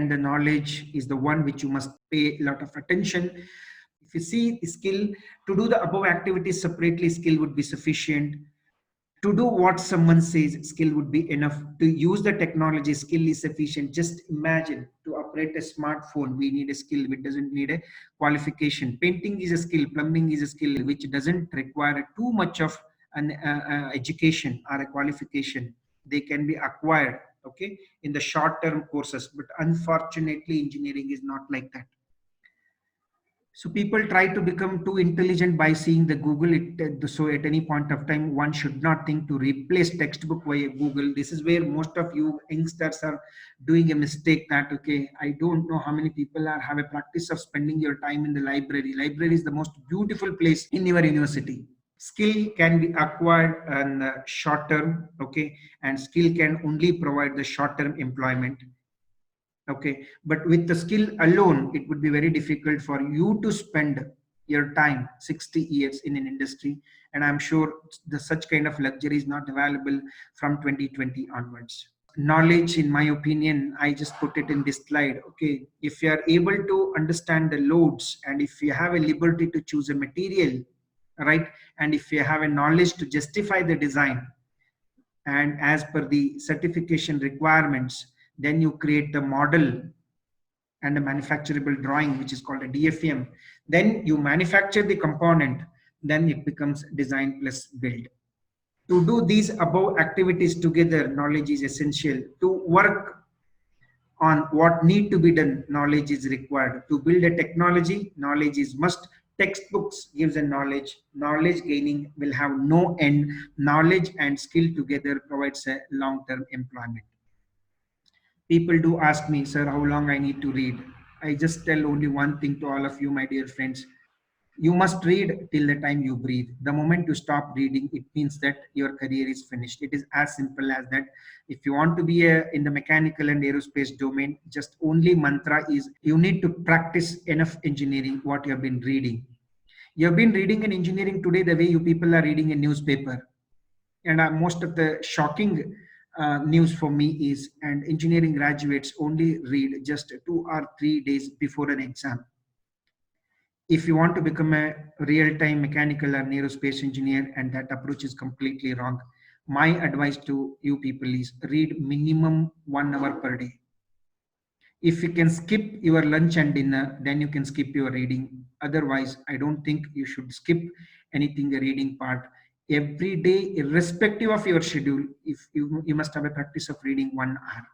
and the knowledge is the one which you must pay a lot of attention. If you see the skill, to do the above activities separately, skill would be sufficient. To do what someone says, skill would be enough. To use the technology, skill is sufficient. Just imagine, to operate a smartphone, we need a skill which doesn't need a qualification. Painting is a skill, plumbing is a skill which doesn't require too much of an education or a qualification. They can be acquired, okay, in the short term courses. But unfortunately, engineering is not like that. So people try to become too intelligent by seeing the Google. So at any point of time, one should not think to replace textbook via Google. This is where most of you youngsters are doing a mistake. That okay, I don't know how many people have a practice of spending your time in the library. Library is the most beautiful place in your university. Skill can be acquired in short term, okay, and skill can only provide the short term employment. Okay, but with the skill alone, it would be very difficult for you to spend your time 60 years in an industry, and I'm sure the such kind of luxury is not available from 2020 onwards. Knowledge, in my opinion, I just put it in this slide. Okay, if you are able to understand the loads, and if you have a liberty to choose a material, right, and if you have a knowledge to justify the design and as per the certification requirements, then you create the model and a manufacturable drawing, which is called a DFM. Then you manufacture the component, then it becomes design plus build. To do these above activities together, knowledge is essential. To work on what need to be done, knowledge is required. To build a technology, knowledge is must. Textbooks gives a knowledge. Knowledge gaining will have no end. Knowledge and skill together provides a long-term employment. People do ask me, sir, how long I need to read. I just tell only one thing to all of you, my dear friends. You must read till the time you breathe. The moment you stop reading, it means that your career is finished. It is as simple as that. If you want to be in the mechanical and aerospace domain, just only mantra is you need to practice enough engineering what you have been reading. You have been reading in engineering today the way you people are reading a newspaper. And most of the shocking news for me is, and engineering graduates only read just 2 or 3 days before an exam. If you want to become a real-time mechanical or aerospace engineer, and that approach is completely wrong, my advice to you people is read minimum 1 hour per day. If you can skip your lunch and dinner, then you can skip your reading. Otherwise, I don't think you should skip anything, the reading part. Every day, irrespective of your schedule, if you must have a practice of reading 1 hour.